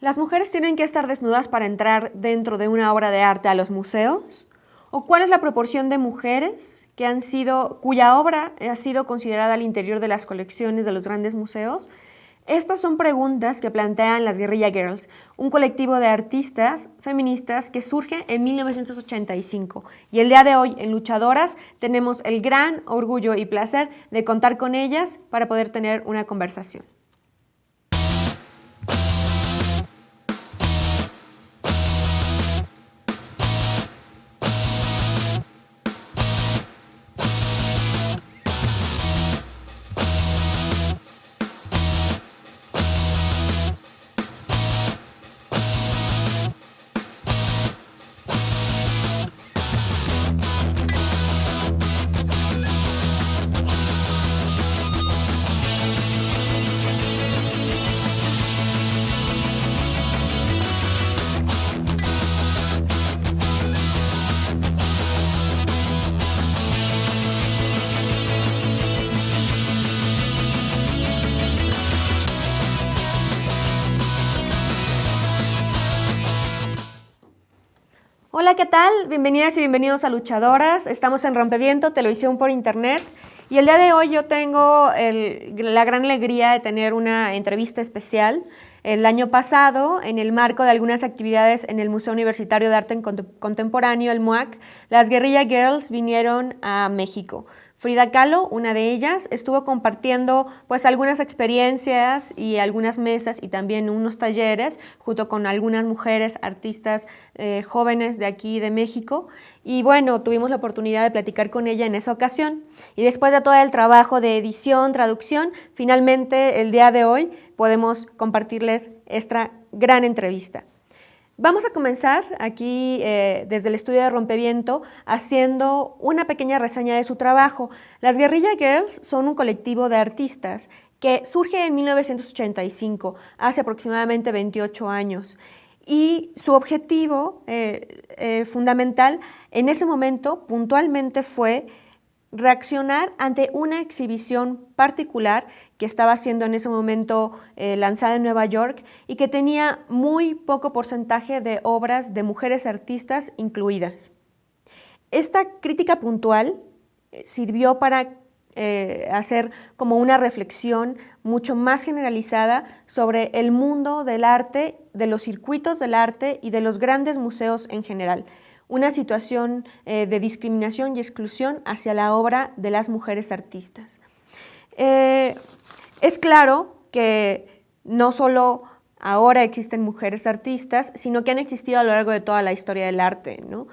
¿Las mujeres tienen que estar desnudas para entrar dentro de una obra de arte a los museos? ¿O cuál es la proporción de mujeres cuya obra ha sido considerada al interior de las colecciones de los grandes museos? Estas son preguntas que plantean las Guerrilla Girls, un colectivo de artistas feministas que surge en 1985. Y el día de hoy, en Luchadoras, tenemos el gran orgullo y placer de contar con ellas para poder tener una conversación. Hola, ¿qué tal? Bienvenidas y bienvenidos a Luchadoras. Estamos en Rompeviento, televisión por internet. Y el día de hoy yo tengo la gran alegría de tener una entrevista especial. El año pasado, en el marco de algunas actividades en el Museo Universitario de Arte Contemporáneo, el MUAC, las Guerrilla Girls vinieron a México. Frida Kahlo, una de ellas, estuvo compartiendo pues algunas experiencias y algunas mesas y también unos talleres junto con algunas mujeres artistas jóvenes de aquí de México. Y bueno, tuvimos la oportunidad de platicar con ella en esa ocasión. Y después de todo el trabajo de edición, traducción, finalmente el día de hoy podemos compartirles esta gran entrevista. Vamos a comenzar aquí desde el estudio de Rompeviento haciendo una pequeña reseña de su trabajo. Las Guerrilla Girls son un colectivo de artistas que surge en 1985, hace aproximadamente 28 años. Y su objetivo fundamental en ese momento puntualmente fue reaccionar ante una exhibición particular que estaba siendo en ese momento lanzada en Nueva York y que tenía muy poco porcentaje de obras de mujeres artistas incluidas. Esta crítica puntual sirvió para hacer como una reflexión mucho más generalizada sobre el mundo del arte, de los circuitos del arte y de los grandes museos en general. Una situación de discriminación y exclusión hacia la obra de las mujeres artistas. Es claro que no solo ahora existen mujeres artistas, sino que han existido a lo largo de toda la historia del arte, ¿no?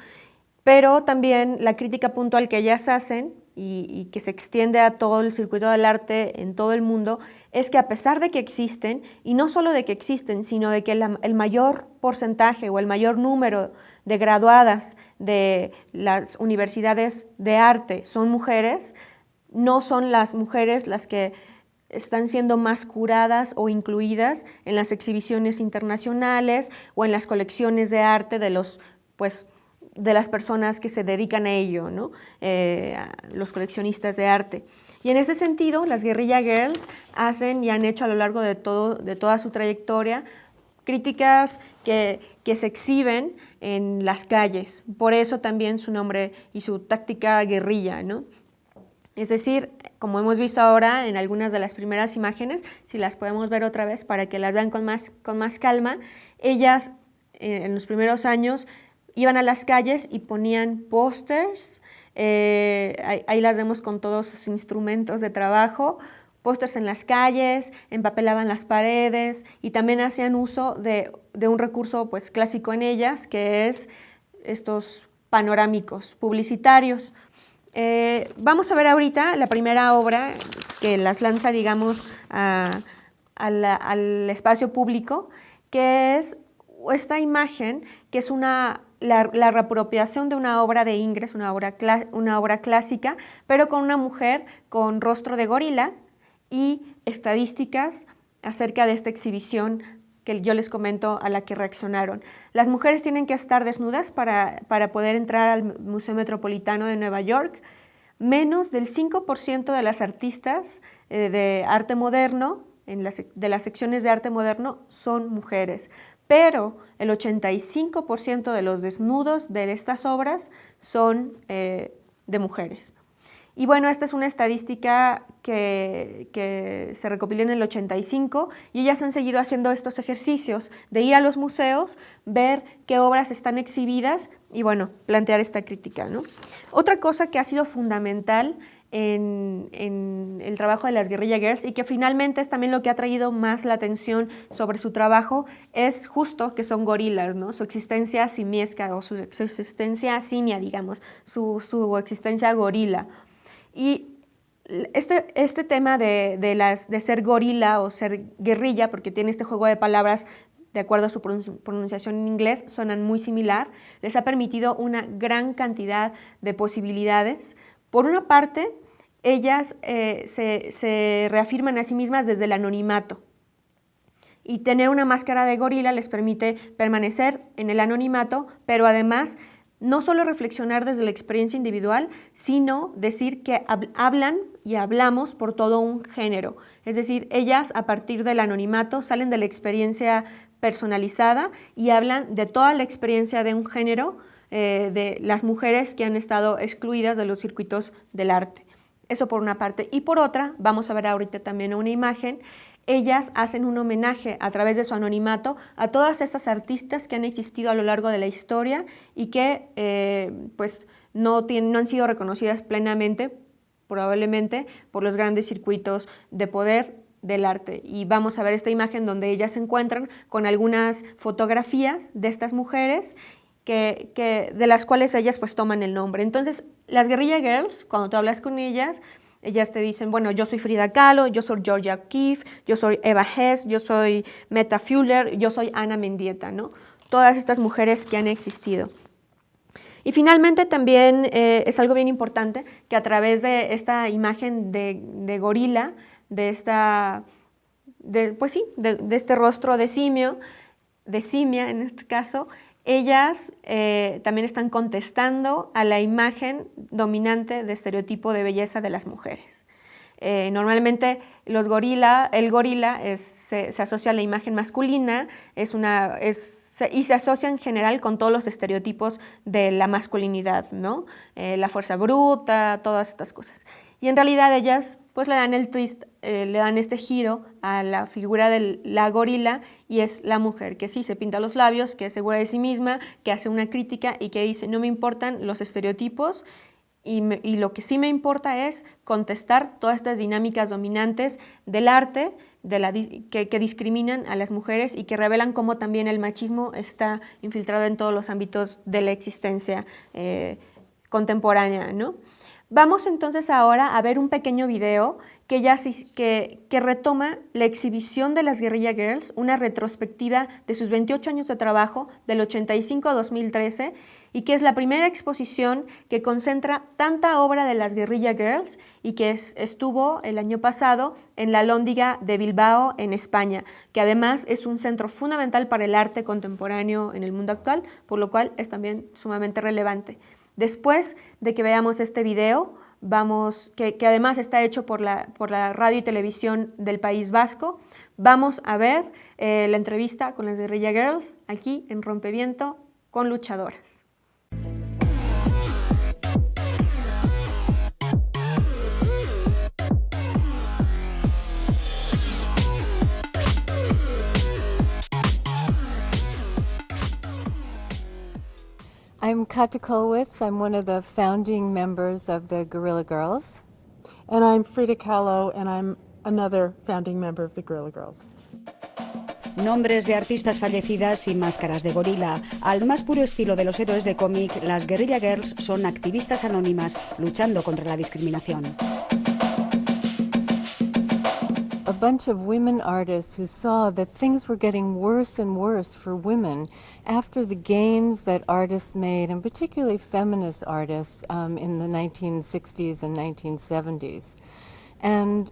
Pero también la crítica puntual que ellas hacen y que se extiende a todo el circuito del arte en todo el mundo es que a pesar de que existen, y no solo de que existen, sino de que el mayor porcentaje o el mayor número de graduadas de las universidades de arte son mujeres, no son las mujeres las que están siendo más curadas o incluidas en las exhibiciones internacionales o en las colecciones de arte de las personas que se dedican a ello, ¿no? Los coleccionistas de arte. Y en ese sentido, las Guerrilla Girls hacen y han hecho a lo largo de toda su trayectoria críticas que se exhiben en las calles. Por eso también su nombre y su táctica guerrilla, ¿no? Es decir, como hemos visto ahora en algunas de las primeras imágenes, si las podemos ver otra vez para que las vean con más calma, ellas en los primeros años iban a las calles y ponían pósters, ahí las vemos con todos sus instrumentos de trabajo, pósters en las calles, empapelaban las paredes y también hacían uso de un recurso pues clásico en ellas, que es estos panorámicos publicitarios. Vamos a ver ahorita la primera obra que las lanza, digamos, al espacio público, que es esta imagen, que es la reapropiación de una obra de Ingres, una obra clásica, pero con una mujer con rostro de gorila y estadísticas acerca de esta exhibición que yo les comento a la que reaccionaron. Las mujeres tienen que estar desnudas para poder entrar al Museo Metropolitano de Nueva York. Menos del 5% de las artistas de arte moderno, de las secciones de arte moderno, son mujeres. pero el 85% de los desnudos de estas obras son de mujeres. Y bueno, esta es una estadística que se recopiló en el 85 y ellas han seguido haciendo estos ejercicios de ir a los museos, ver qué obras están exhibidas y bueno, plantear esta crítica, ¿no? Otra cosa que ha sido fundamental en el trabajo de las Guerrilla Girls y que finalmente es también lo que ha traído más la atención sobre su trabajo es justo que son gorilas, ¿no? Su existencia simiesca o su existencia simia, digamos, su existencia gorila. Y este tema de ser gorila o ser guerrilla, porque tiene este juego de palabras de acuerdo a su pronunciación en inglés, suenan muy similar, les ha permitido una gran cantidad de posibilidades. Por una parte, ellas se reafirman a sí mismas desde el anonimato y tener una máscara de gorila les permite permanecer en el anonimato, pero además no solo reflexionar desde la experiencia individual, sino decir que hablan y hablamos por todo un género. Es decir, ellas a partir del anonimato salen de la experiencia personalizada y hablan de toda la experiencia de un género, de las mujeres que han estado excluidas de los circuitos del arte. Eso por una parte. Y por otra, vamos a ver ahorita también una imagen, ellas hacen un homenaje a través de su anonimato a todas esas artistas que han existido a lo largo de la historia y que pues no han sido reconocidas plenamente, probablemente, por los grandes circuitos de poder del arte. Y vamos a ver esta imagen donde ellas se encuentran con algunas fotografías de estas mujeres de las cuales ellas pues toman el nombre. Entonces, las Guerrilla Girls, cuando tú hablas con ellas te dicen, bueno, yo soy Frida Kahlo, yo soy Georgia O'Keeffe, yo soy Eva Hess, yo soy Meta Fuller, yo soy Ana Mendieta, ¿no? Todas estas mujeres que han existido. Y finalmente también es algo bien importante que a través de esta imagen de gorila, de este rostro de simia en este caso, ellas también están contestando a la imagen dominante de estereotipo de belleza de las mujeres. Normalmente el gorila se asocia a la imagen masculina y se asocia en general con todos los estereotipos de la masculinidad, ¿no? La fuerza bruta, todas estas cosas. Y en realidad ellas pues le dan el twist, le dan este giro a la figura de la gorila y es la mujer que sí se pinta los labios, que es segura de sí misma, que hace una crítica y que dice no me importan los estereotipos y lo que sí me importa es contestar todas estas dinámicas dominantes del arte que discriminan a las mujeres y que revelan cómo también el machismo está infiltrado en todos los ámbitos de la existencia contemporánea, ¿no? Vamos entonces ahora a ver un pequeño video que retoma la exhibición de las Guerrilla Girls, una retrospectiva de sus 28 años de trabajo, del 85 a 2013, y que es la primera exposición que concentra tanta obra de las Guerrilla Girls y que estuvo el año pasado en la Alhóndiga de Bilbao, en España, que además es un centro fundamental para el arte contemporáneo en el mundo actual, por lo cual es también sumamente relevante. Después de que veamos este video, que además está hecho por la radio y televisión del País Vasco, vamos a ver la entrevista con las Guerrilla Girls aquí en Rompeviento con Luchadoras. I'm Katja Kolwitz. I'm one of the founding members of the Guerrilla Girls. And I'm Frida Kahlo, and I'm another founding member of the Guerrilla Girls. Nombres de artistas fallecidas y máscaras de gorila. Al más puro estilo de los héroes de cómic, las Guerrilla Girls son activistas anónimas luchando contra la discriminación. A bunch of women artists who saw that things were getting worse and worse for women after the gains that artists made, and particularly feminist artists in the 1960s and 1970s. And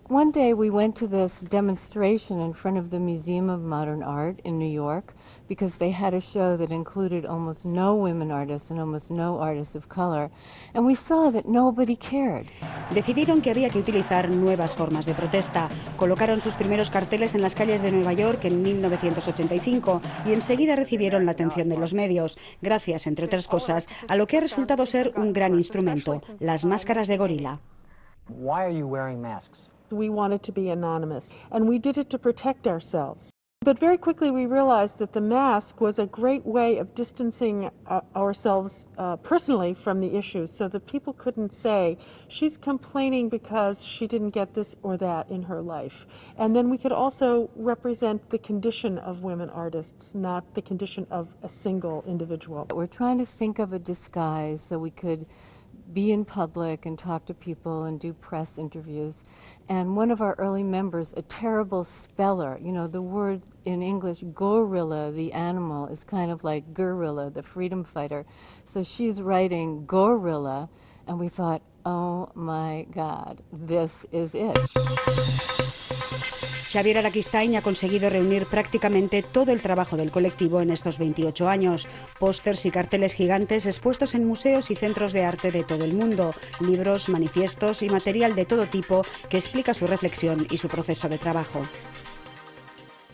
one day we went to this demonstration in front of the Museum of Modern Art in New York because they had a show that included almost no women artists and almost no artists of color, and we saw that nobody cared. decidieron que había que utilizar nuevas formas de protesta. Colocaron sus primeros carteles en las calles de Nueva York en 1985 y enseguida recibieron la atención de los medios, gracias, entre otras cosas, a lo que ha resultado ser un gran instrumento, las máscaras de gorila. Why are you wearing masks? We wanted to be anonymous, and we did it to protect ourselves. But very quickly we realized that the mask was a great way of distancing ourselves personally from the issues, so that people couldn't say, she's complaining because she didn't get this or that in her life. And then we could also represent the condition of women artists, not the condition of a single individual. We're trying to think of a disguise so we could be in public and talk to people and do press interviews. And one of our early members, a terrible speller, you know, the word in English, gorilla, the animal, is kind of like guerrilla, the freedom fighter. So she's writing gorilla, and we thought, oh my God, this is it. Xavier Araquistain ha conseguido reunir prácticamente todo el trabajo del colectivo en estos 28 años. Pósters y carteles gigantes expuestos en museos y centros de arte de todo el mundo, libros, manifiestos y material de todo tipo que explica su reflexión y su proceso de trabajo.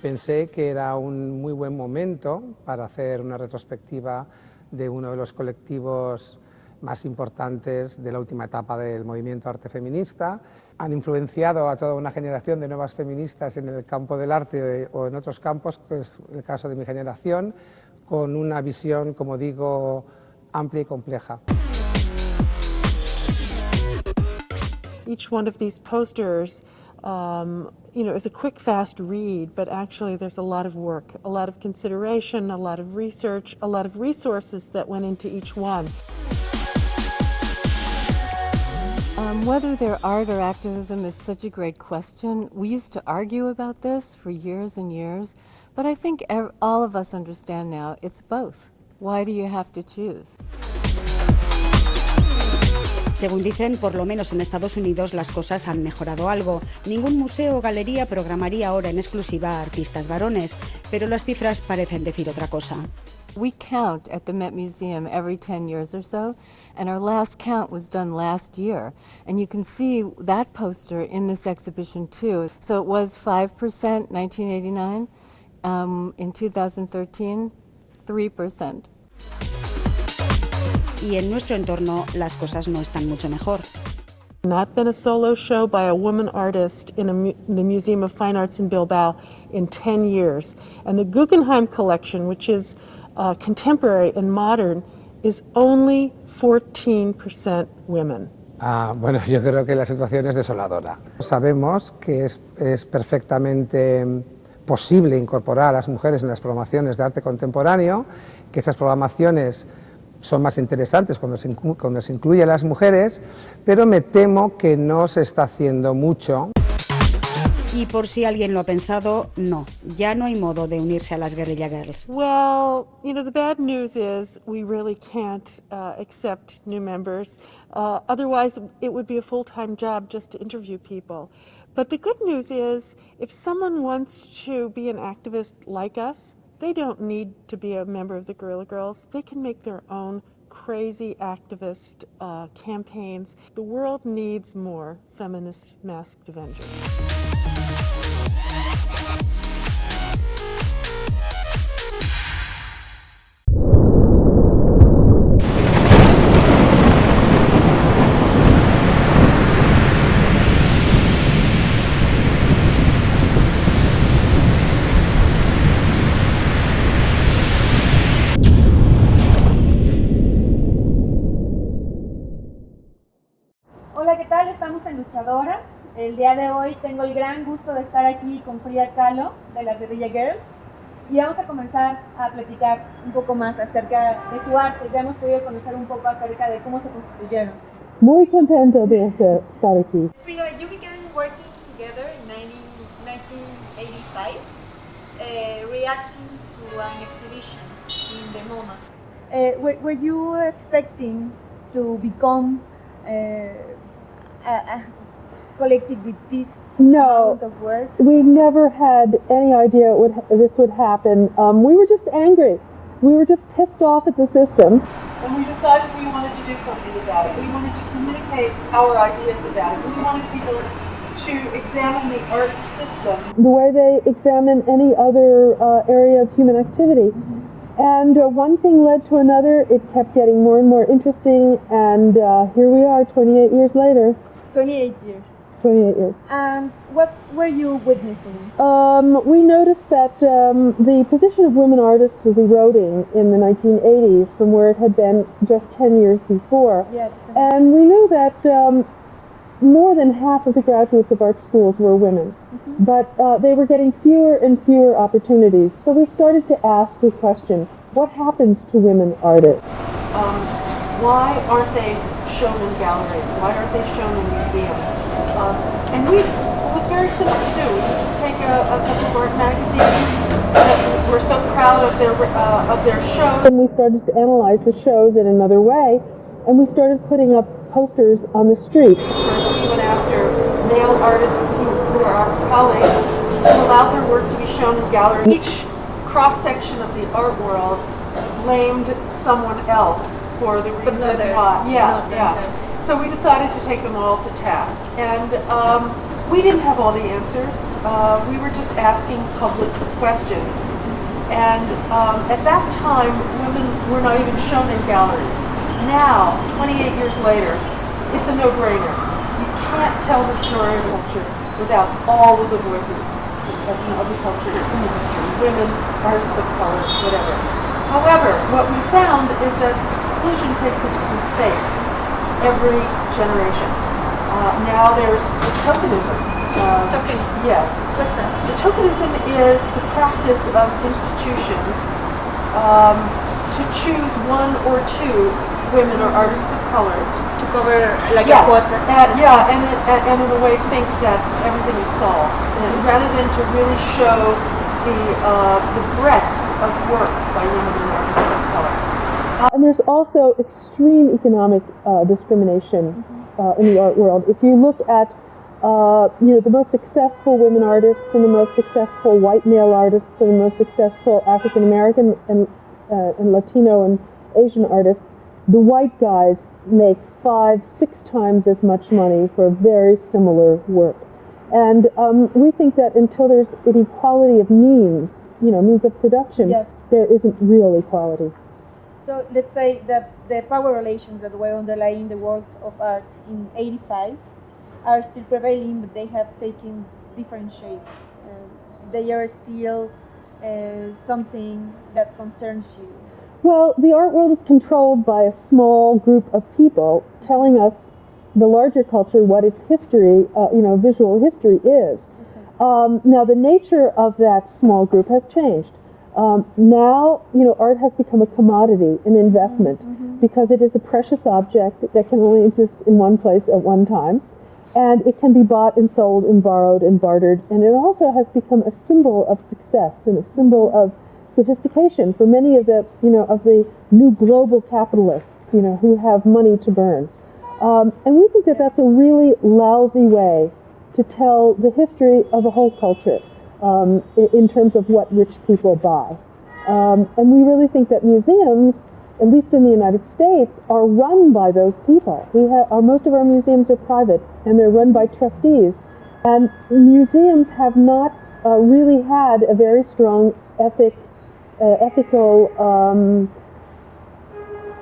Pensé que era un muy buen momento para hacer una retrospectiva de uno de los colectivos más importantes de la última etapa del movimiento arte feminista. Han influenciado a toda una generación de nuevas feministas en el campo del arte o en otros campos, que es el caso de mi generación, con una visión, como digo, amplia y compleja. Each one of these posters is a quick, fast read, but actually there's a lot of work, a lot of consideration, a lot of research, a lot of resources that went into each one. Whether they're art or activism is such a great question. We used to argue about this for years and years, but I think all of us understand now it's both. Why do you have to choose? Según dicen, por lo menos en Estados Unidos las cosas han mejorado algo. Ningún museo o galería programaría ahora en exclusiva a artistas varones, pero las cifras parecen decir otra cosa. We count at the Met Museum every 10 years or so, and our last count was done last year. And you can see that poster in this exhibition too. So it was 5% 1989, in 2013, 3%. Y en nuestro entorno las cosas no están mucho mejor. Not been a solo show by a woman artist in the Museum of Fine Arts in Bilbao in 10 years. And the Guggenheim collection, which is contemporary and modern, is only 14% women. Bueno, yo creo que la situación es desoladora. Sabemos que es perfectamente posible incorporar a las mujeres en las programaciones de arte contemporáneo, que esas programaciones son más interesantes cuando se incluye a las mujeres, pero me temo que no se está haciendo mucho. Y por si alguien lo ha pensado, no, ya no hay modo de unirse a las Guerrilla Girls. Well, the bad news is we really can't accept new members. Otherwise, it would be a full-time job just to interview people. But the good news is, if someone wants to be an activist like us, they don't need to be a member of the Guerrilla Girls. They can make their own crazy activist campaigns. The world needs more feminist masked Avengers. Hola, ¿qué tal? Estamos en Luchadoras. El día de hoy tengo el gran gusto de estar aquí con Frida Kahlo de las Guerrilla Girls y vamos a comenzar a platicar un poco más acerca de su arte. Ya hemos podido conocer un poco acerca de cómo se constituyeron. Muy contenta de estar aquí. Frida, you began working together in 1985, reacting to an exhibition in the MoMA. Were you expecting to become a collective with this amount of work? We never had any idea this would happen. We were just angry. We were just pissed off at the system. And we decided we wanted to do something about it. We wanted to communicate communicate our ideas about it. We wanted people to examine the art system the way they examine any other area of human activity. And one thing led to another. It kept getting more and more interesting, and here we are 28 years later. 28 years. 28 years. And what were you witnessing? We noticed that the position of women artists was eroding in the 1980s from where it had been just 10 years before. Yeah, and we knew that more than half of the graduates of art schools were women, but they were getting fewer and fewer opportunities. So we started to ask the question, what happens to women artists? Why aren't they shown in galleries? Why aren't they shown in museums? And it was very simple to do. We could just take a couple of art magazines that were so proud of their shows. And we started to analyze the shows in another way, and we started putting up posters on the street. First, we went after male artists who are our colleagues, who allowed their work to be shown in galleries. Each cross-section of the art world blamed someone else for the reason why. So we decided to take them all to task. And we didn't have all the answers. We were just asking public questions. And at that time, women were not even shown in galleries. Now, 28 years later, it's a no-brainer. You can't tell the story of culture without all of the voices of the culture in the history. Women, artists of color, whatever. However, what we found is that exclusion takes a different face every generation. Now there's the tokenism. Tokenism? Yes. What's that? The tokenism is the practice of institutions to choose one or two women or artists of color To cover like yes. a quota. And in a way think that everything is solved, and rather than to really show the breadth of work by women and artists of color. And there's also extreme economic discrimination in the art world. If you look at the most successful women artists and the most successful white male artists and the most successful African American and Latino and Asian artists, the white guys make 5-6 times as much money for very similar work. And we think that until there's an equality of means, means of production, there isn't real equality. So let's say that the power relations that were underlying the world of art in '85 are still prevailing, but they have taken different shapes. They are still something that concerns you. Well, the art world is controlled by a small group of people telling us, the larger culture, what its history, visual history is. Now, the nature of that small group has changed. Now, art has become a commodity, an investment, because it is a precious object that can only exist in one place at one time. And it can be bought and sold and borrowed and bartered. And it also has become a symbol of success and a symbol of sophistication for many of the, of the new global capitalists, who have money to burn. And we think that that's a really lousy way to tell the history of a whole culture in terms of what rich people buy. And we really think that museums, at least in the United States, are run by those people. Most of our museums are private, and they're run by trustees. And museums have not really had a very strong ethical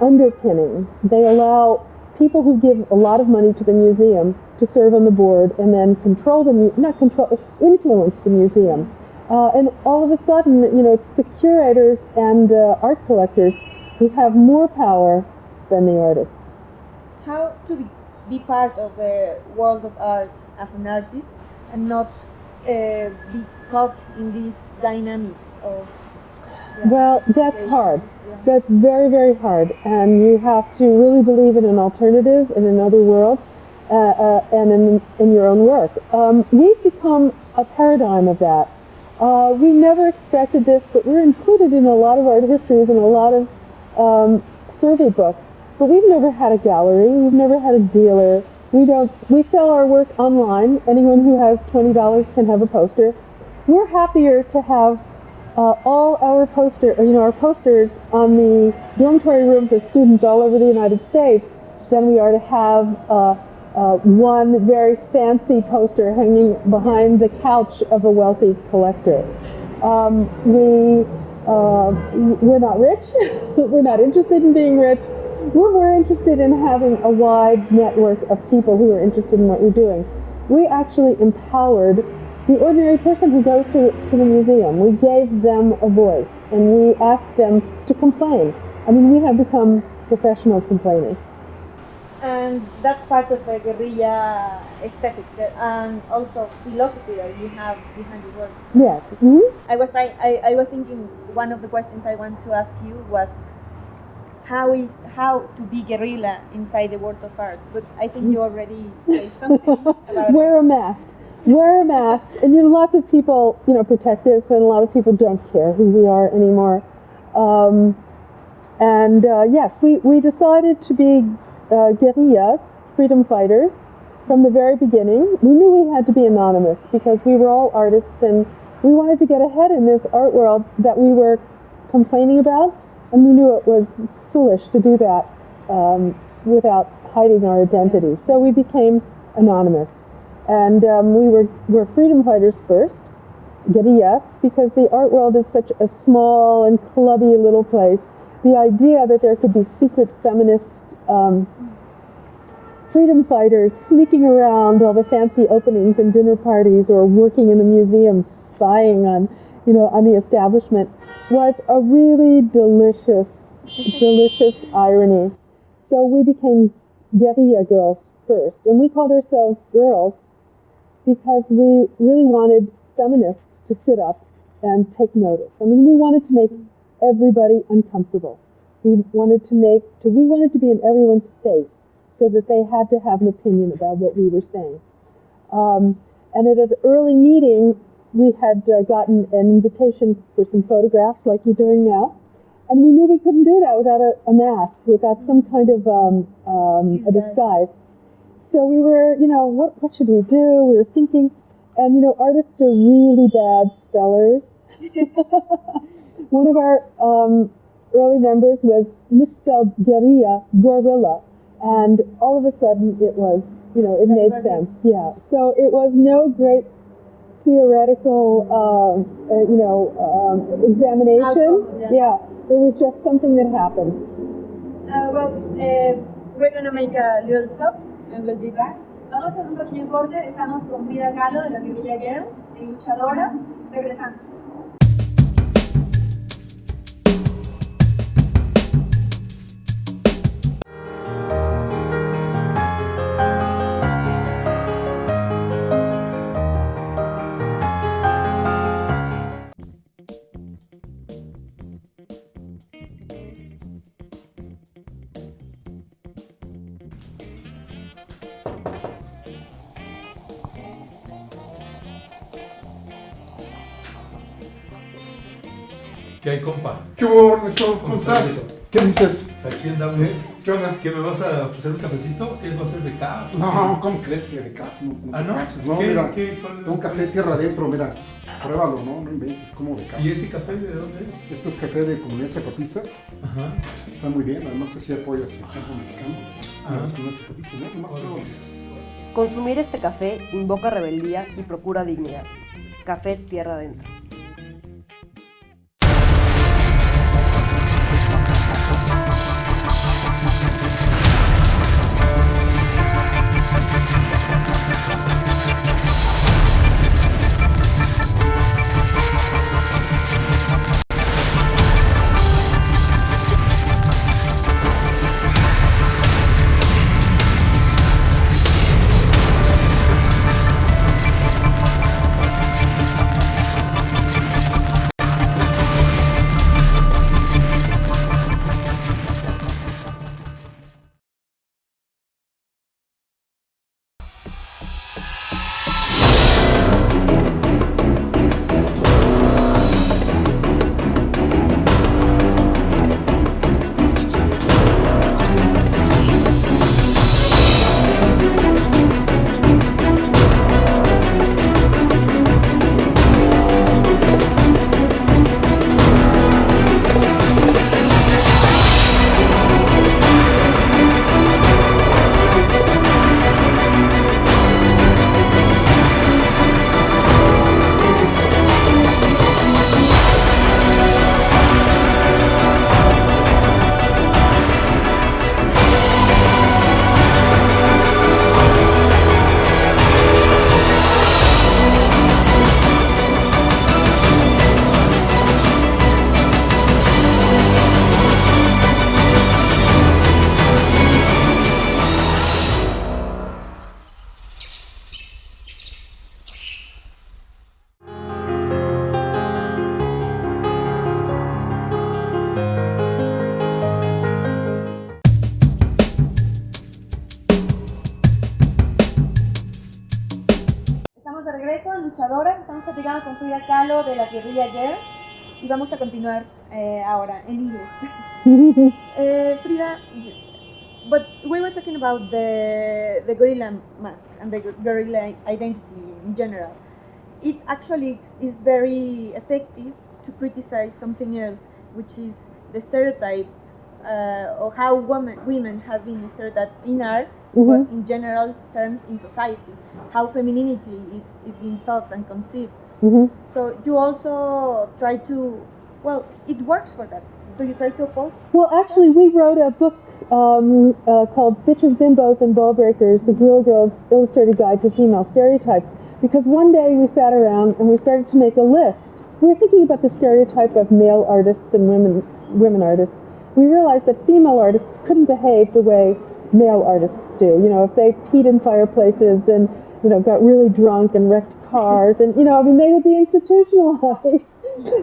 underpinning. They allow people who give a lot of money to the museum to serve on the board and then influence the museum. And all of a sudden, it's the curators and art collectors who have more power than the artists. How to be part of the world of art as an artist and not be caught in these dynamics of... Well, that's hard. That's very, very hard. And you have to really believe in an alternative, in another world, and in your own work. We've become a paradigm of that. We never expected this, but we're included in a lot of art histories and a lot of survey books. But we've never had a gallery. We've never had a dealer. We sell our work online. Anyone who has $20 can have a poster. We're happier to have all our posters on the dormitory rooms of students all over the United States than we are to have one very fancy poster hanging behind the couch of a wealthy collector. We're not rich. We're not interested in being rich. We're more interested in having a wide network of people who are interested in what we're doing. We actually empowered the ordinary person who goes to the museum. We gave them a voice, and we asked them to complain. I mean, we have become professional complainers. And that's part of the guerrilla aesthetic and also philosophy that you have behind your work. Yes. Mm-hmm. I was thinking one of the questions I want to ask you was how to be guerrilla inside the world of art. But I think you already said something about Wear a mask. Wear a mask. And lots of people, protect us, and a lot of people don't care who we are anymore. Yes, we decided to be guerrillas, freedom fighters, from the very beginning. We knew we had to be anonymous because we were all artists, and we wanted to get ahead in this art world that we were complaining about, and we knew it was foolish to do that without hiding our identities. So we became anonymous, and we're freedom fighters first, guerrillas, because the art world is such a small and clubby little place. The idea that there could be secret feminist freedom fighters sneaking around all the fancy openings and dinner parties, or working in the museum spying on the establishment, was a really delicious irony. So we became Guerrilla Girls first, and we called ourselves girls because we really wanted feminists to sit up and take notice. I mean, we wanted to make everybody uncomfortable. We wanted to be in everyone's face so that they had to have an opinion about what we were saying. And at an early meeting, we had gotten an invitation for some photographs like you're doing now. And we knew we couldn't do that without a mask, without some kind of a disguise. So we were, what should we do? We were thinking, and artists are really bad spellers. One of our early members was misspelled guerrilla, gorilla, and all of a sudden it was, it made sense. Yeah. So it was no great theoretical, examination. Yeah. It was just something that happened. We're going to make a little stop and we'll be back. Vamos a hacer un pequeño corte. Estamos con Frida Kahlo de las Guerrilla Girls y Luchadoras. Regresando. ¿Qué hay, compa? ¿Qué hubo, Ernesto? ¿Cómo estás? ¿Qué dices? Aquí andamos. ¿Qué onda? ¿Que me vas a ofrecer un cafecito? ¿Qué va a ser de café? No, ¿cómo crees que de café? No, ¿no? Gracias. No, ¿Qué? mira, ¿Cuál? un café tierra adentro, mira, pruébalo, ¿no? No inventes, como de café. ¿Y ese café de dónde es? Este es café de comunidades zapatistas. Ajá. Está muy bien, además así apoyas el campo mexicano. Las comunidades zapatistas, ¿no? Nomás pruébalo. Consumir este café invoca rebeldía y procura dignidad. Café tierra adentro. regreso a Luchadoras. Estamos platicando con Frida Kahlo de las Guerrilla Girls y vamos a continuar ahora en inglés. Frida, but we were talking about the gorilla mask and the gorilla identity in general. It actually is very effective to criticize something else, which is the stereotype or how women have been stereotyped in art, but in general terms in society, how femininity is being thought and conceived. So you also try to, well, it works for that. Do you try to oppose? Well, actually, we wrote a book called Bitches, Bimbos, and Ball Breakers, the Guerrilla Girls Illustrated Guide to Female Stereotypes, because one day we sat around and we started to make a list. We were thinking about the stereotype of male artists and women artists. We realized that female artists couldn't behave the way male artists do. You know, if they peed in fireplaces and, you know, got really drunk and wrecked cars and, you know, I mean, they would be institutionalized.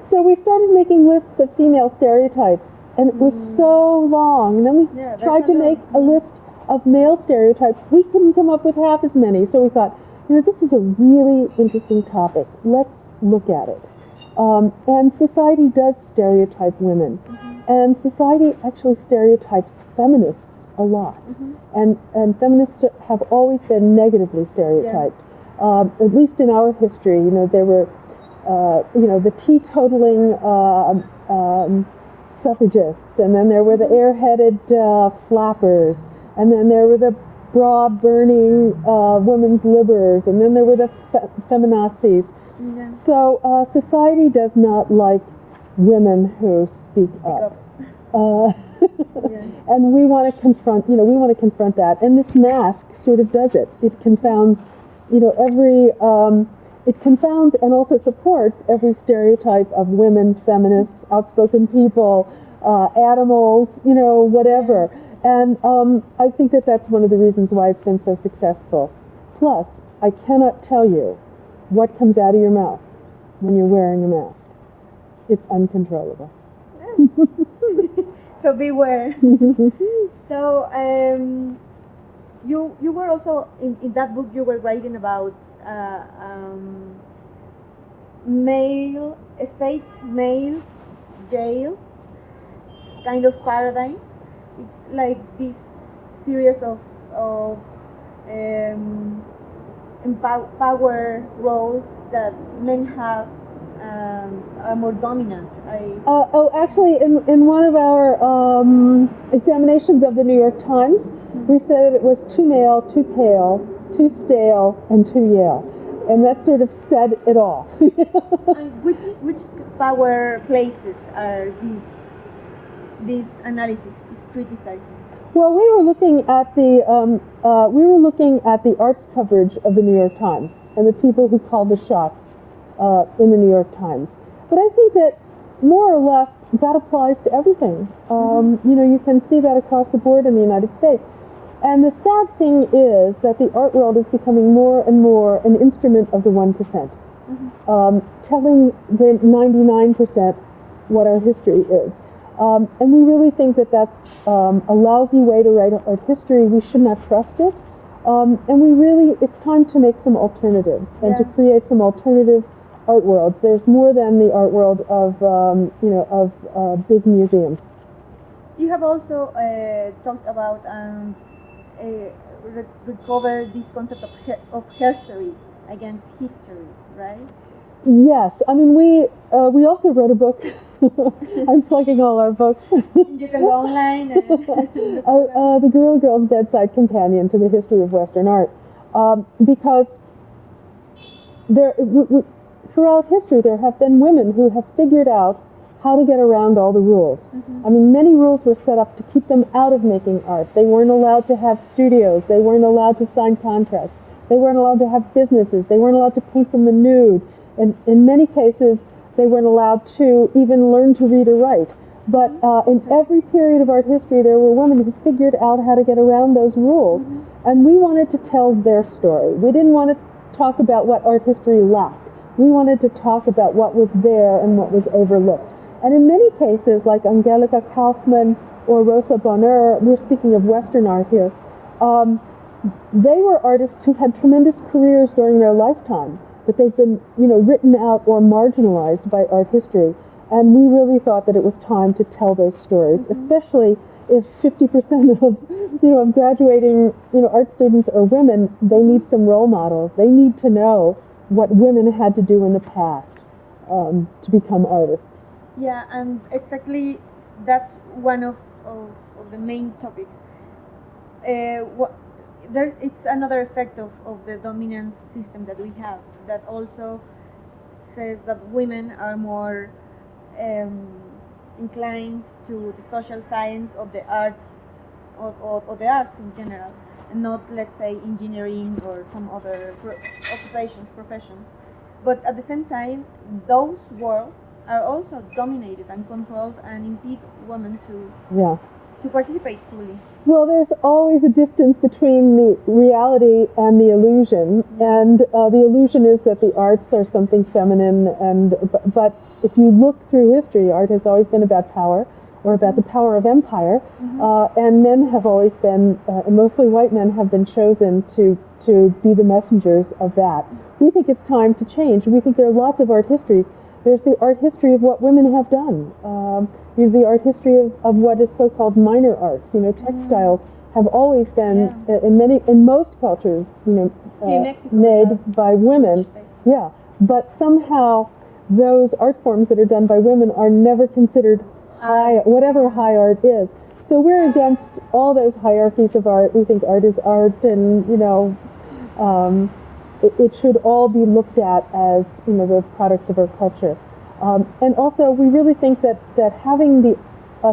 So we started making lists of female stereotypes, and it was so long. And then we tried to make a list of male stereotypes. We couldn't come up with half as many. So we thought, you know, this is a really interesting topic. Let's look at it. And society does stereotype women. And society actually stereotypes feminists a lot. And feminists have always been negatively stereotyped. At least in our history, you know, there were, you know, the teetotaling suffragists, and then there were the airheaded flappers, and then there were the bra-burning women's libbers, and then there were the feminazis. So society does not like women who speak up. And we want to confront, you know, we want to confront that. And this mask sort of does it. It confounds, you know, it confounds and also supports every stereotype of women, feminists, outspoken people, animals, you know, whatever. And I think that that's one of the reasons why it's been so successful. Plus, I cannot tell you what comes out of your mouth when you're wearing a mask. It's uncontrollable. So beware. So you were also in that book you were writing about male state, male jail kind of paradigm. It's like this series of power roles that men have are more dominant. Actually, in one of our examinations of the New York Times, we said it was too male, too pale, too stale, and too Yale. And that sort of said it all. And which power places are these analysis is criticizing? Well, we were looking at the arts coverage of the New York Times and the people who called the shots in the New York Times. But I think that more or less that applies to everything. You know, you can see that across the board in the United States. And the sad thing is that the art world is becoming more and more an instrument of the 1%, telling the 99% what our history is. And we really think that that's a lousy way to write art history. We should not trust it. And it's time to make some alternatives and to create some alternative art worlds. There's more than the art world of, you know, of big museums. You have also talked about recover this concept of herstory against history, right? Yes, I mean we also wrote a book. I'm plugging all our books. You can go online. The Guerrilla Girls Bedside Companion to the History of Western Art, because throughout history there have been women who have figured out how to get around all the rules. I mean, many rules were set up to keep them out of making art. They weren't allowed to have studios. They weren't allowed to sign contracts. They weren't allowed to have businesses. They weren't allowed to paint from the nude. And in many cases, they weren't allowed to even learn to read or write. But in every period of art history, there were women who figured out how to get around those rules. And we wanted to tell their story. We didn't want to talk about what art history lacked. We wanted to talk about what was there and what was overlooked. And in many cases, like Angelica Kaufman or Rosa Bonheur, we're speaking of Western art here, they were artists who had tremendous careers during their lifetime. but they've been, written out or marginalized by art history. And we really thought that it was time to tell those stories, especially if 50% of graduating, art students are women. They need some role models. They need to know what women had to do in the past to become artists. Yeah, and exactly that's one of the main topics. It's another effect of the dominance system that we have, that also says that women are more inclined to the social science of the arts, or the arts in general, and not, let's say, engineering or some other professions. But at the same time, those worlds are also dominated and controlled and impede women to participate fully. Well, there's always a distance between the reality and the illusion, and the illusion is that the arts are something feminine, but if you look through history, art has always been about power, or about the power of empire, and men have always been, and mostly white men, have been chosen to be the messengers of that. We think it's time to change. We think there are lots of art histories. There's the art history of what women have done. The art history of what is so-called minor arts. Textiles have always been in most cultures, made by women. Yeah, but somehow those art forms that are done by women are never considered high, whatever high art is. So we're against all those hierarchies of art. We think art is art, and it should all be looked at as the products of our culture. And also, we really think that having the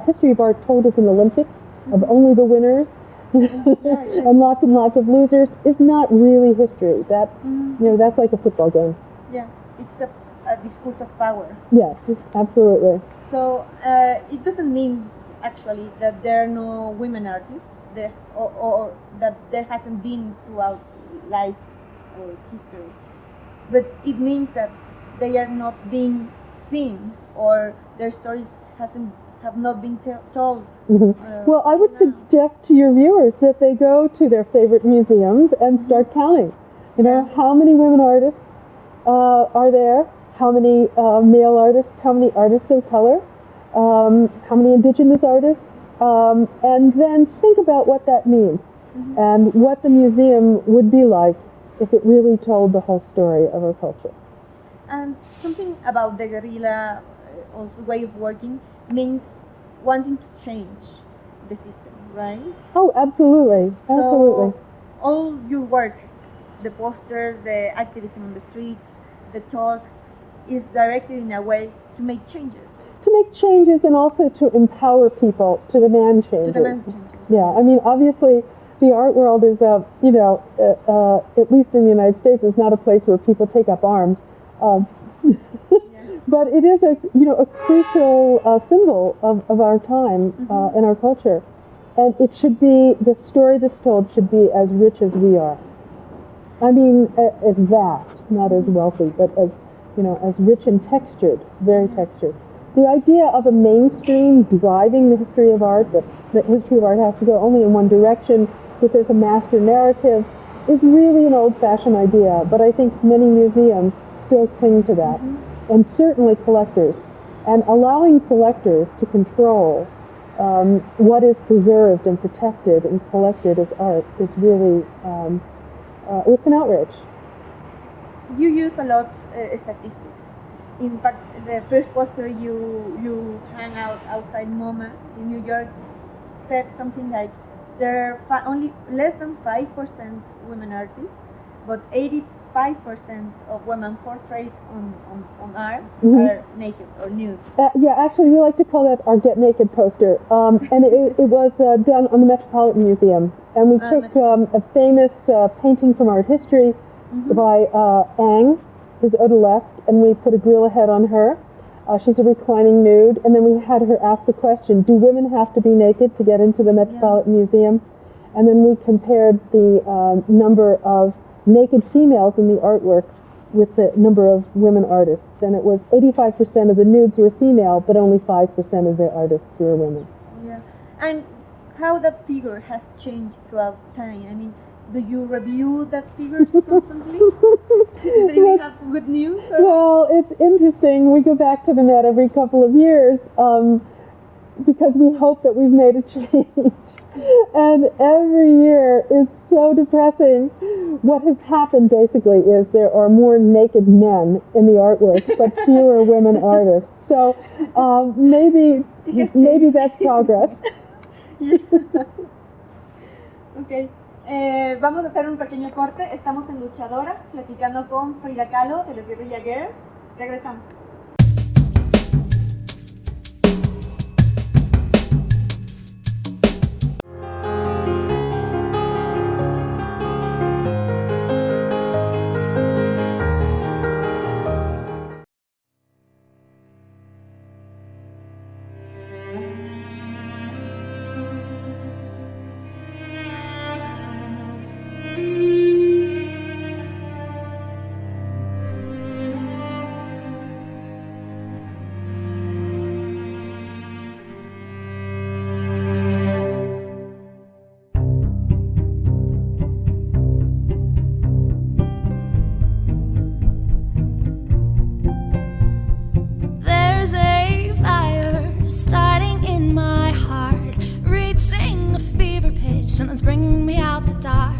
history of art told as an Olympics of only the winners and lots of losers is not really history. That that's like a football game. Yeah, it's a discourse of power. Yes, absolutely. So it doesn't mean actually that there are no women artists there, or that there hasn't been throughout life or history, but it means that they are not being seen, or their stories have not been told. Well, I would suggest to your viewers that they go to their favorite museums and start counting. How many women artists are there? How many male artists? How many artists of color? How many indigenous artists? And then think about what that means, and what the museum would be like if it really told the whole story of our culture. And something about the guerrilla way of working means wanting to change the system, right? Oh, absolutely, absolutely. So all your work, the posters, the activism on the streets, the talks, is directed in a way to make changes. To make changes, and also to empower people to demand changes. Yeah, I mean, obviously, the art world is, at least in the United States, is not a place where people take up arms. But it is a crucial symbol of our time and our culture, and it should be, the story that's told should be as rich as we are. I mean, as vast, not as wealthy, but as rich and textured, very textured. The idea of a mainstream driving the history of art, that the history of art has to go only in one direction, that there's a master narrative, is really an old-fashioned idea, but I think many museums still cling to that, and certainly collectors. And allowing collectors to control what is preserved and protected and collected as art is really, it's an outrage. You use a lot statistics. In fact, the first poster you hang out outside MoMA in New York said something like there are only less than 5% women artists, but 85% of women portrayed on art are naked or nude. Yeah, actually, we like to call that our Get Naked poster. And it was done on the Metropolitan Museum. And we took a famous painting from art history by Ang, who's odalisque, and we put a gorilla head on her. She's a reclining nude, and then we had her ask the question, do women have to be naked to get into the Metropolitan Museum? And then we compared the number of naked females in the artwork with the number of women artists, and it was 85% of the nudes were female, but only 5% of the artists were women. Yeah, and how that figure has changed throughout time. I mean, Do you review the figures constantly? Do you have good news? Or? Well, it's interesting. We go back to the net every couple of years because we hope that we've made a change. And every year it's so depressing. What has happened basically is there are more naked men in the artwork, but fewer women artists. So maybe that's progress. Okay. Vamos a hacer un pequeño corte. Estamos en Luchadoras, platicando con Frida Kahlo de las Guerrilla Girls. Regresamos. And it's bringing me out the dark.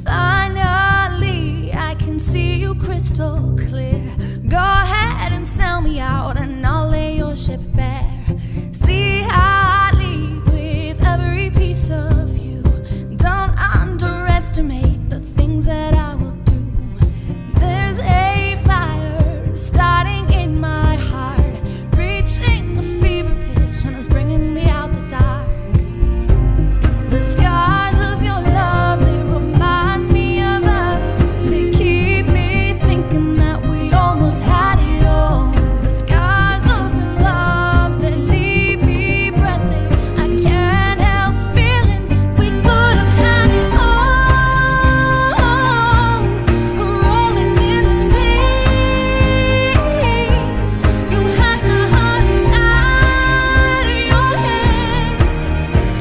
Finally, I can see you crystal clear. Go ahead and sell me out and I'll lay your ship bare. See how I leave with every piece of you. Don't underestimate the things that I will do. There's a fire starting in my heart, reaching a fever pitch and it's bringing me out the dark. The scars of your love, they remind me of us. They keep me thinking that we almost had it all. The scars of your love, they leave me breathless. I can't help feeling we could have had it all. Rolling in the deep, you had my heart inside of your hand,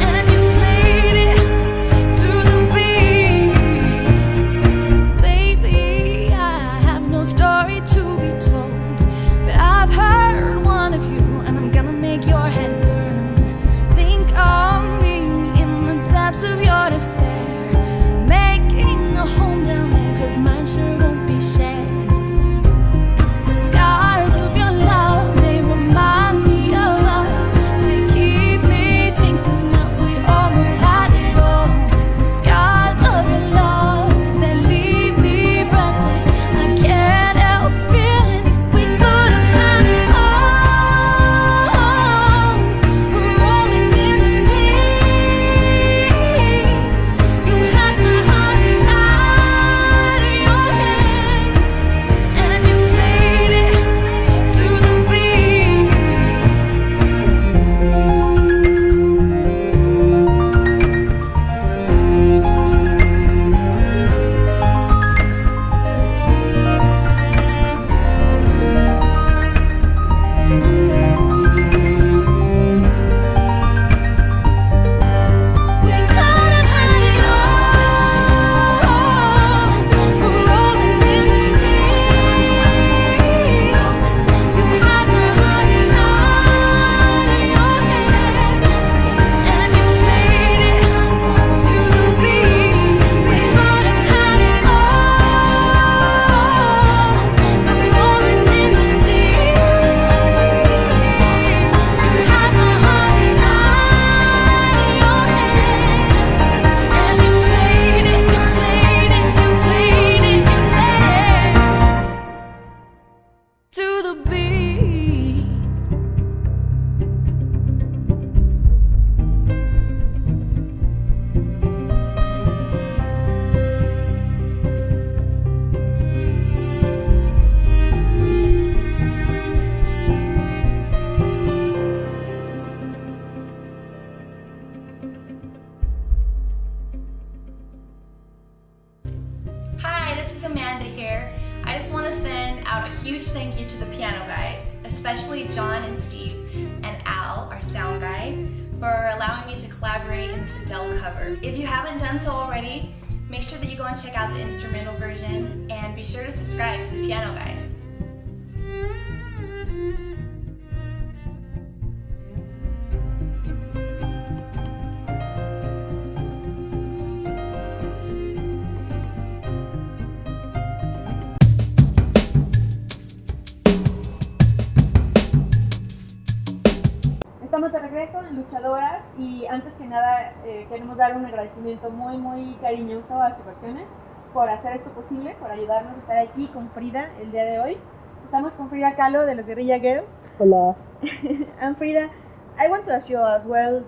and you played it to the beat. Baby, I have no story to be told, but I've heard one of you, and I'm gonna make your head burn. Think of me in the depths of your despair, making a home down there, 'cause mine sure won't be shared. The scars of your love, they remind me of us. They keep me thinking that we almost had it all. The scars of your love, they leave me breathless. I can't help feeling we could have had it all. Rolling in the deep, you had my heart inside of your hand, and you played it to the beat. We could have had it all. Rolling in the deep, you had my heart inside of your hand, and you played it to the beat. We could have had it all. Rolling in the deep, you had my heart inside of your hand, and you played it, you played it, you played it, you played it to the beat. Hi, this is Amanda here. I just want to send out a huge thank you to the piano guys, especially John and Steve, and Al, our sound guy, for allowing me to collaborate in this Adele cover. If you haven't done so already, Make sure that you go and check out the instrumental version, and be sure to subscribe to the Piano Guys. Estamos de regreso en Luchadoras y antes que nada queremos dar un agradecimiento muy cariñoso a Subversiones por hacer esto posible, por ayudarnos a estar aquí con Frida el día de hoy. Estamos con Frida Kahlo de los Guerrilla Girls. Hola. And Frida, I want to ask you as well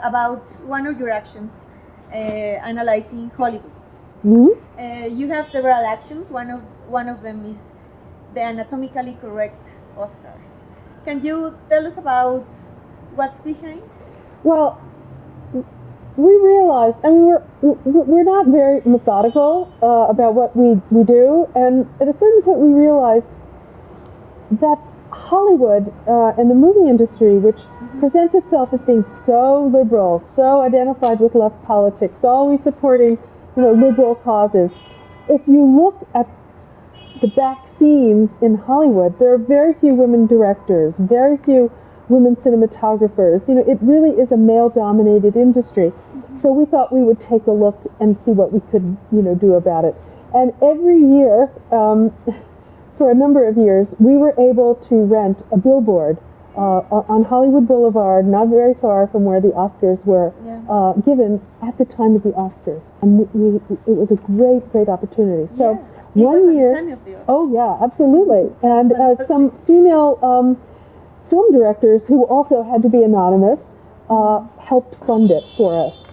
about one of your actions analyzing Hollywood. Mm-hmm. You have several actions. One of them is the anatomically correct Oscar. Can you tell us about what's behind? Well, we realized, I mean, we're not very methodical about what we do, and at a certain point we realized that Hollywood and the movie industry, which presents itself as being so liberal, so identified with left politics, always supporting, liberal causes. If you look at the back scenes in Hollywood, there are very few women directors, very few women cinematographers. It really is a male-dominated industry. So we thought we would take a look and see what we could, do about it. And every year, for a number of years, we were able to rent a billboard on Hollywood Boulevard, not very far from where the Oscars were given at the time of the Oscars. And it was a great opportunity. So. One year, oh yeah, absolutely, and some female film directors who also had to be anonymous helped fund it for us,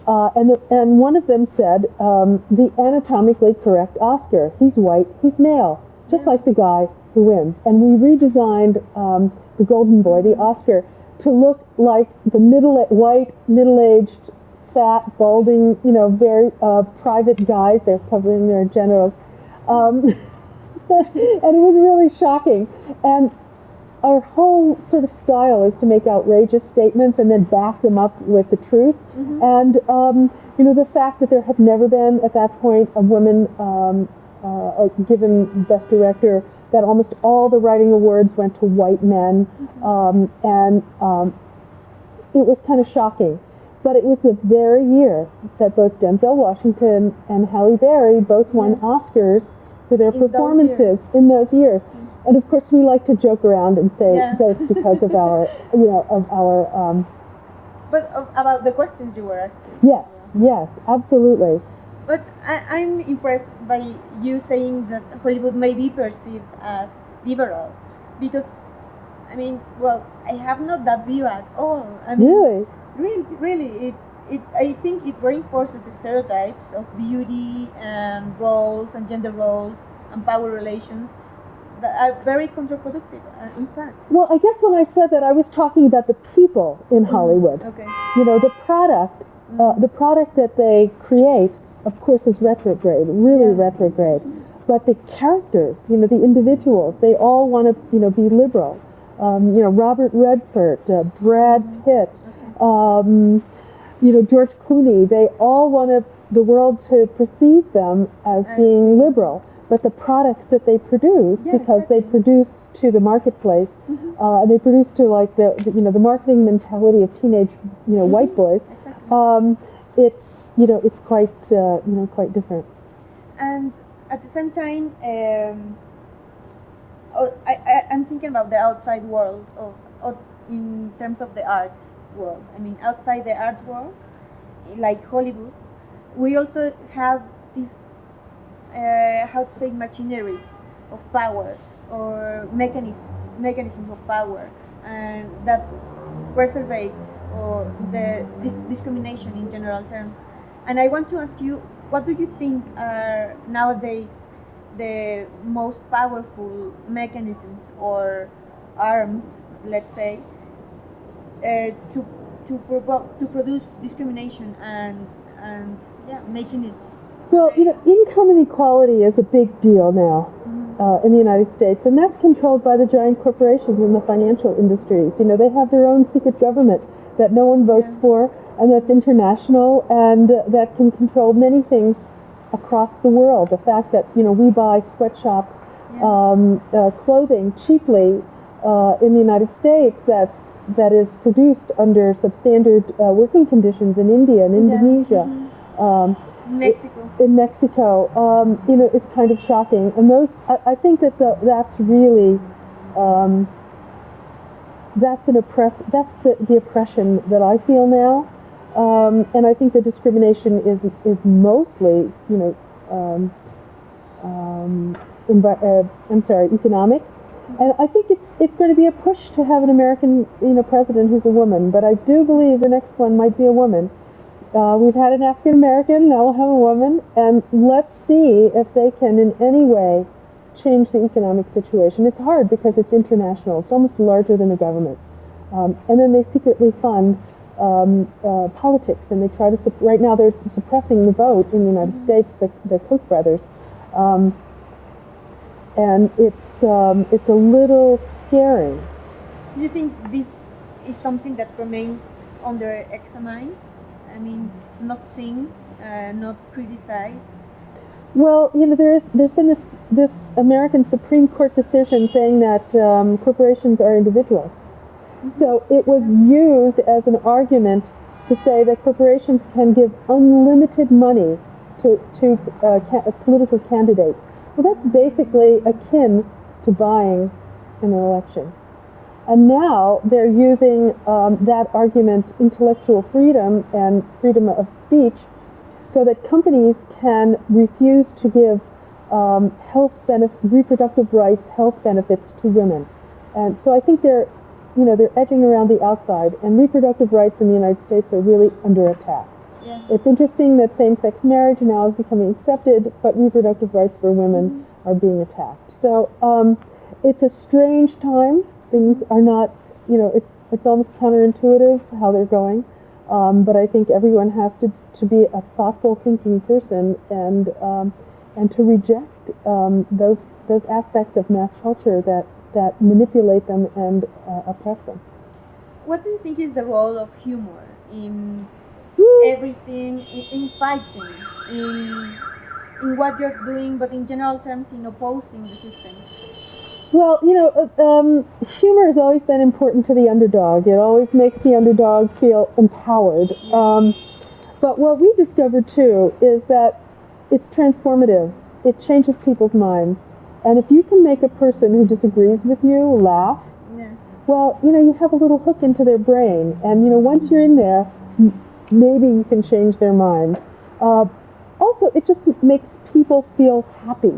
and one of them said, the anatomically correct Oscar. He's white, he's male, just like the guy who wins. And we redesigned the Golden Boy, the Oscar, to look like the white, middle-aged, fat, balding, very private guys. They're covering their genitals. And it was really shocking. And our whole sort of style is to make outrageous statements and then back them up with the truth. Mm-hmm. And, the fact that there had never been, at that point, a woman given Best Director, that almost all the writing awards went to white men. Mm-hmm. It was kind of shocking. But it was the very year that both Denzel Washington and Halle Berry both won Oscars for their performances in those years. And of course, we like to joke around and say that it's because of our, But about the questions you were asking. Yes, absolutely. But I'm impressed by you saying that Hollywood may be perceived as liberal, because, I have not that view at all. Really, I think it reinforces stereotypes of beauty and roles and gender roles and power relations that are very counterproductive, in fact. Well, I guess when I said that, I was talking about the people in Hollywood. Okay. The product that they create, of course, is retrograde, really retrograde. But the characters, the individuals, they all want to, be liberal. Robert Redford, Brad Pitt. George Clooney, they all want the world to perceive them as being liberal. But the products that they produce, because they produce to the marketplace, and they produce to the marketing mentality of teenage, white boys, it's quite different. And at the same time, I'm thinking about the outside world in terms of the arts world. Outside the art world, like Hollywood, we also have these machineries of power or mechanisms of power, and that preservates this discrimination in general terms. And I want to ask you, what do you think are nowadays the most powerful mechanisms or arms, let's say, to produce discrimination and making it? Well, income inequality is a big deal now in the United States, and that's controlled by the giant corporations and the financial industries. They have their own secret government that no one votes for, and that's international, and that can control many things across the world. The fact that we buy sweatshop clothing cheaply in the United States that is produced under substandard working conditions in India and Indonesia. Mexico. In Mexico, is kind of shocking, and I think that's really that's the oppression that I feel now, and I think the discrimination is mostly economic, and I think it's going to be a push to have an American president who's a woman, but I do believe the next one might be a woman. We've had an African American, now we'll have a woman, and let's see if they can in any way change the economic situation. It's hard because it's international. It's almost larger than a government. And then they secretly fund politics, and they try to, right now they're suppressing the vote in the United States, the Koch brothers. And it's a little scary. Do you think this is something that remains under examine? I mean, not seen, not criticized? Well, there's been this American Supreme Court decision saying that corporations are individuals. So it was used as an argument to say that corporations can give unlimited money to political candidates. Well, that's basically akin to buying an election. And now they're using that argument, intellectual freedom and freedom of speech, so that companies can refuse to give reproductive rights, health benefits to women. And so I think they're edging around the outside, and reproductive rights in the United States are really under attack. Yeah. It's interesting that same-sex marriage now is becoming accepted, but reproductive rights for women are being attacked. So it's a strange time. Things are not, it's almost counterintuitive how they're going. But I think everyone has to be a thoughtful, thinking person and to reject those aspects of mass culture that manipulate them and oppress them. What do you think is the role of humor in everything, in fighting, in what you're doing, but in general terms in opposing the system? Well, humor has always been important to the underdog. It always makes the underdog feel empowered. But what we discovered, too, is that it's transformative. It changes people's minds. And if you can make a person who disagrees with you laugh, well, you have a little hook into their brain. And, once you're in there, maybe you can change their minds. Also, it just makes people feel happy.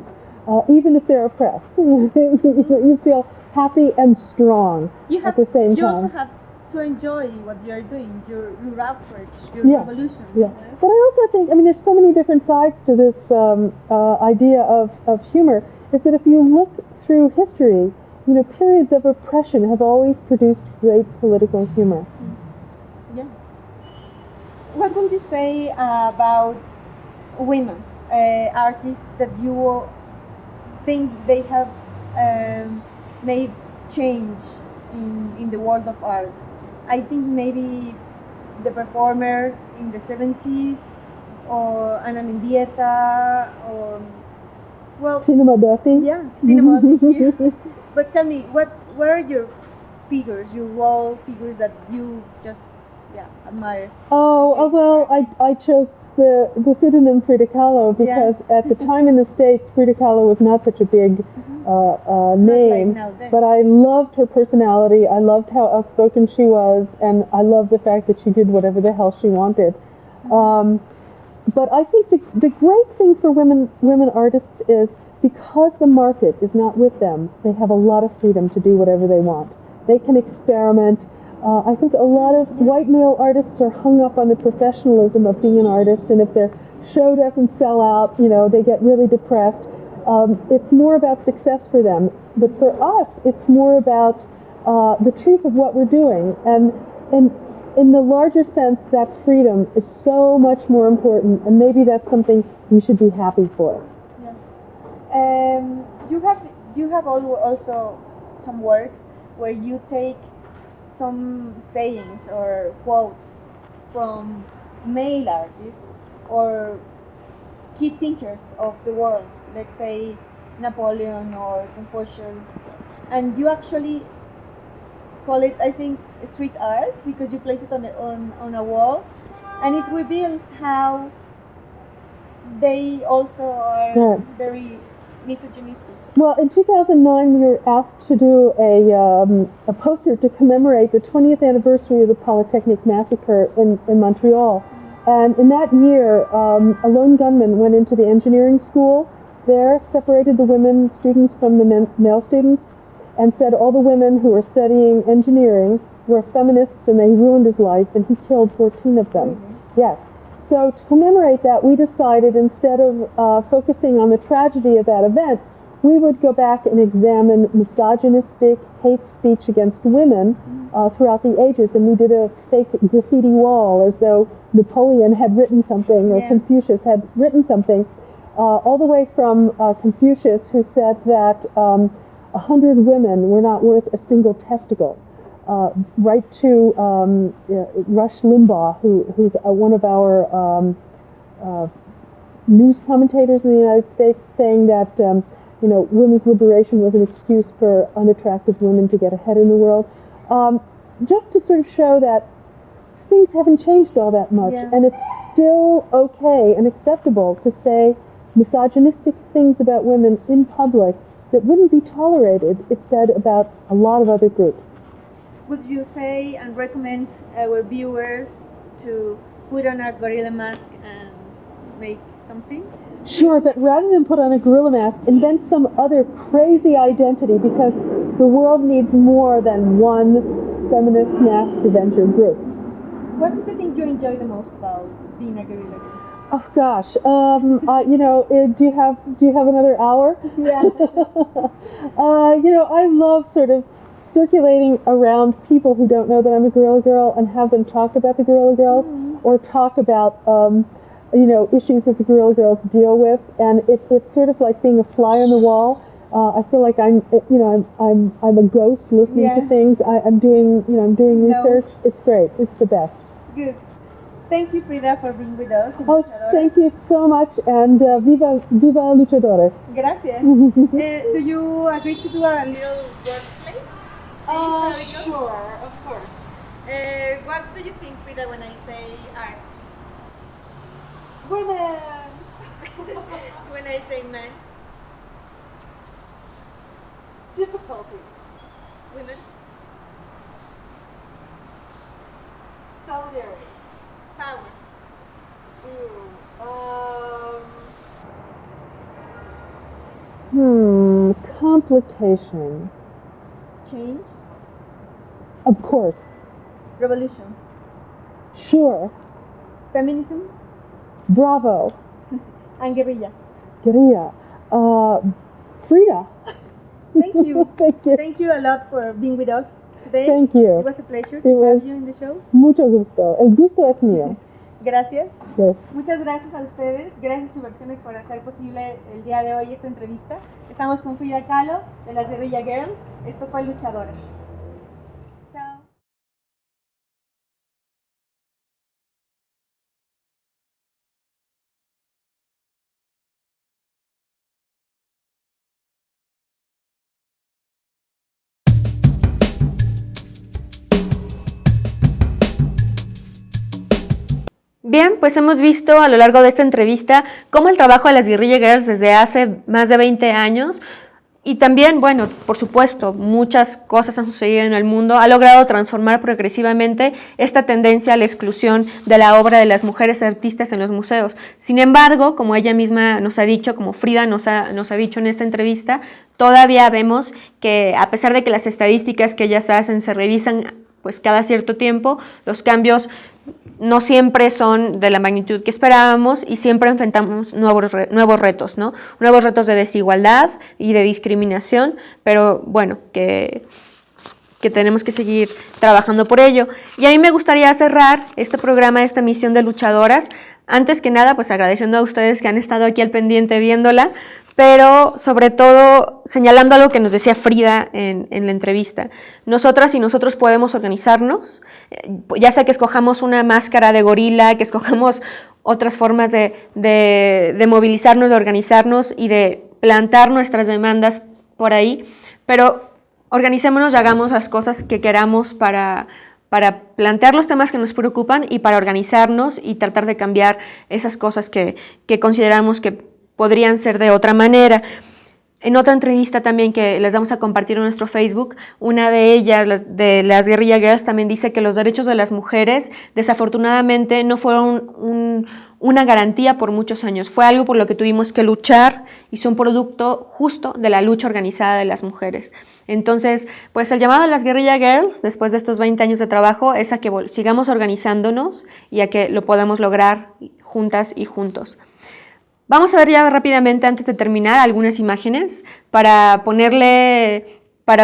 Even if they're oppressed, you feel happy and strong at the same time. You also have to enjoy what you're doing, your outrage, your revolution. Yeah. But I also think, there's so many different sides to this idea of humor, is that if you look through history, periods of oppression have always produced great political humor. Yeah. What would you say about women artists that you think they have made change in the world of art? I think maybe the performers in the 70s, or Ana Mendieta, or Tina Modotti. Yeah, Tina Modotti here. But tell me, what are your figures, your role figures that you just admire? Well, I chose the pseudonym Frida Kahlo because at the time in the States, Frida Kahlo was not such a big name, but I loved her personality. I loved how outspoken she was, and I loved the fact that she did whatever the hell she wanted. But I think the great thing for women artists is, because the market is not with them, they have a lot of freedom to do whatever they want. They can experiment. I think a lot of white male artists are hung up on the professionalism of being an artist, and if their show doesn't sell out, they get really depressed. It's more about success for them. But for us, it's more about the truth of what we're doing. And in the larger sense, that freedom is so much more important, and maybe that's something we should be happy for. Yeah. You have also some works where you take some sayings or quotes from male artists or key thinkers of the world, let's say Napoleon or Confucius, and you actually call it, I think, street art because you place it on a wall, and it reveals how they also are very misogynistic. Well, in 2009, we were asked to do a poster to commemorate the 20th anniversary of the Polytechnic massacre in Montreal. And in that year, a lone gunman went into the engineering school there, separated the women students from the male students, and said all the women who were studying engineering were feminists and they ruined his life, and he killed 14 of them. Mm-hmm. Yes. So to commemorate that, we decided instead of focusing on the tragedy of that event, we would go back and examine misogynistic hate speech against women throughout the ages. And we did a fake graffiti wall as though Napoleon had written something or Confucius had written something, all the way from Confucius, who said that 100 women were not worth a single testicle, right to Rush Limbaugh, who's one of our news commentators in the United States, saying that women's liberation was an excuse for unattractive women to get ahead in the world. Just to sort of show that things haven't changed all that much, and it's still okay and acceptable to say misogynistic things about women in public that wouldn't be tolerated if said about a lot of other groups. Would you say and recommend our viewers to put on a gorilla mask and make something? Sure, but rather than put on a gorilla mask, invent some other crazy identity, because the world needs more than one feminist masked adventure group. What's the thing you enjoy the most about being a guerrilla girl? Oh gosh, do you have another hour? Yeah. I love sort of circulating around people who don't know that I'm a guerrilla girl and have them talk about the Guerrilla Girls, or talk about issues that the Guerrilla Girls deal with, and it's sort of like being a fly on the wall. I feel like I'm a ghost listening to things. I'm doing research. It's great. It's the best. Good. Thank you, Frida, for being with us. Oh, thank you so much, and viva Luchadoras. Gracias. Do you agree to do a little wordplay? Sure, of course. What do you think, Frida, when I say art? Women. When I say men? Difficulties. Women? Solidarity. Power. Complication. Change? Of course. Revolution? Sure. Feminism? Bravo. And guerrilla? Guerrilla. Frida. Thank you. Thank you. Thank you a lot for being with us today. Thank you. It was a pleasure to have you in the show. Mucho gusto. El gusto es mío. Gracias. Yes. Muchas gracias a ustedes. Gracias a Subversiones por hacer posible el día de hoy esta entrevista. Estamos con Frida Kahlo de las Guerrilla Girls. Esto fue Luchadoras. Chao. Bien, pues hemos visto a lo largo de esta entrevista cómo el trabajo de las Guerrilla Girls desde hace más de 20 años y también, bueno, por supuesto, muchas cosas han sucedido en el mundo, ha logrado transformar progresivamente esta tendencia a la exclusión de la obra de las mujeres artistas en los museos. Sin embargo, como ella misma nos ha dicho, como Frida nos ha dicho en esta entrevista, todavía vemos que a pesar de que las estadísticas que ellas hacen se revisan pues cada cierto tiempo, los cambios no siempre son de la magnitud que esperábamos y siempre enfrentamos nuevos retos, ¿no? Nuevos retos de desigualdad y de discriminación, pero bueno, que tenemos que seguir trabajando por ello. Y a mí me gustaría cerrar este programa, esta emisión de Luchadoras, antes que nada, pues agradeciendo a ustedes que han estado aquí al pendiente viéndola, pero sobre todo señalando algo que nos decía Frida en la entrevista. Nosotras y nosotros podemos organizarnos, ya sea que escojamos una máscara de gorila, que escojamos otras formas de movilizarnos, de organizarnos y de plantar nuestras demandas por ahí, pero organicémonos y hagamos las cosas que queramos para plantear los temas que nos preocupan y para organizarnos y tratar de cambiar esas cosas que consideramos que podrían ser de otra manera. En otra entrevista también que les vamos a compartir en nuestro Facebook, una de ellas, de las Guerrilla Girls, también dice que los derechos de las mujeres desafortunadamente no fueron una garantía por muchos años. Fue algo por lo que tuvimos que luchar y son producto justo de la lucha organizada de las mujeres. Entonces, pues el llamado de las Guerrilla Girls, después de estos 20 años de trabajo, es a que sigamos organizándonos y a que lo podamos lograr juntas y juntos. Vamos a ver ya rápidamente, antes de terminar, algunas imágenes para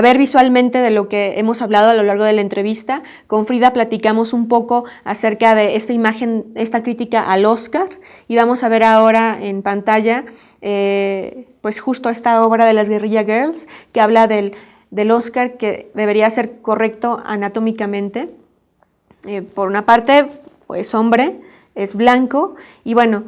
ver visualmente de lo que hemos hablado a lo largo de la entrevista. Con Frida platicamos un poco acerca de esta imagen, esta crítica al Oscar, y vamos a ver ahora en pantalla pues justo esta obra de las Guerrilla Girls que habla del Oscar que debería ser correcto anatómicamente. Por una parte, pues hombre, es blanco, y bueno,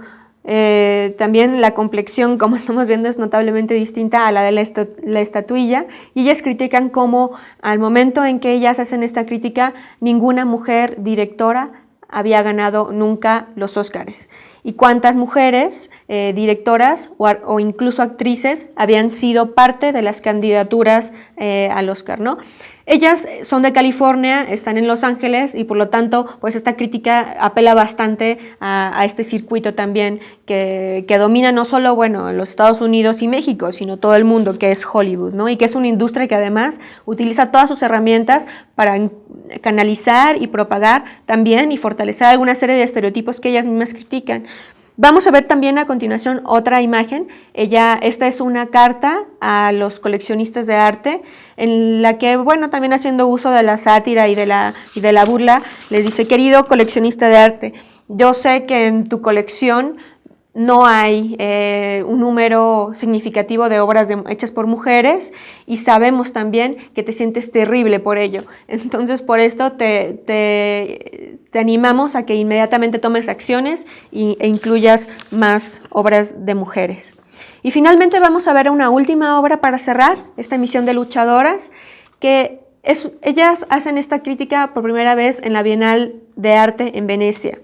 también la complexión, como estamos viendo, es notablemente distinta a la de la estatuilla, y ellas critican cómo al momento en que ellas hacen esta crítica, ninguna mujer directora había ganado nunca los Óscares. Y cuántas mujeres directoras o incluso actrices habían sido parte de las candidaturas al Óscar, ¿no? Ellas son de California, están en Los Ángeles, y por lo tanto, pues esta crítica apela bastante a este circuito también que domina no solo, bueno, los Estados Unidos y México, sino todo el mundo, que es Hollywood, ¿no? Y que es una industria que además utiliza todas sus herramientas para canalizar y propagar también y fortalecer alguna serie de estereotipos que ellas mismas critican. Vamos a ver también a continuación otra imagen. Esta es una carta a los coleccionistas de arte, en la que, bueno, también haciendo uso de la sátira y de la burla, les dice: querido coleccionista de arte, yo sé que en tu colección no hay un número significativo de obras hechas por mujeres, y sabemos también que te sientes terrible por ello. Entonces, por esto te animamos a que inmediatamente tomes acciones e incluyas más obras de mujeres. Y finalmente vamos a ver una última obra para cerrar esta emisión de Luchadoras, que ellas hacen esta crítica por primera vez en la Bienal de Arte en Venecia,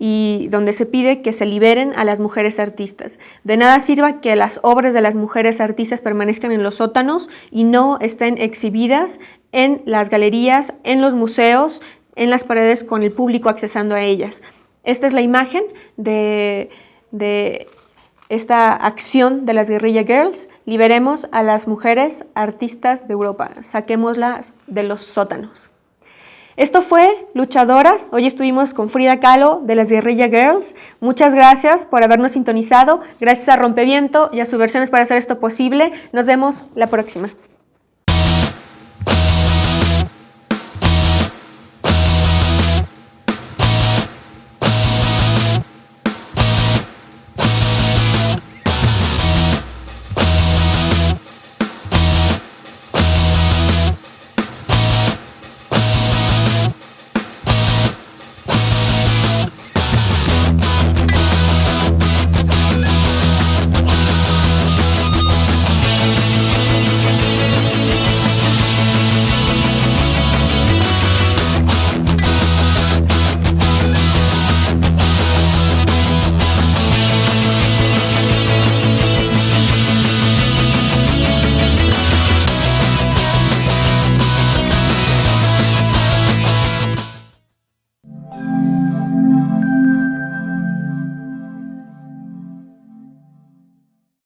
y donde se pide que se liberen a las mujeres artistas. De nada sirva que las obras de las mujeres artistas permanezcan en los sótanos y no estén exhibidas en las galerías, en los museos, en las paredes, con el público accesando a ellas. Esta es la imagen de esta acción de las Guerrilla Girls: liberemos a las mujeres artistas de Europa, saquémoslas de los sótanos. Esto fue Luchadoras. Hoy estuvimos con Frida Kahlo de las Guerrilla Girls. Muchas gracias por habernos sintonizado. Gracias a Rompeviento y a sus versiones para hacer esto posible. Nos vemos la próxima.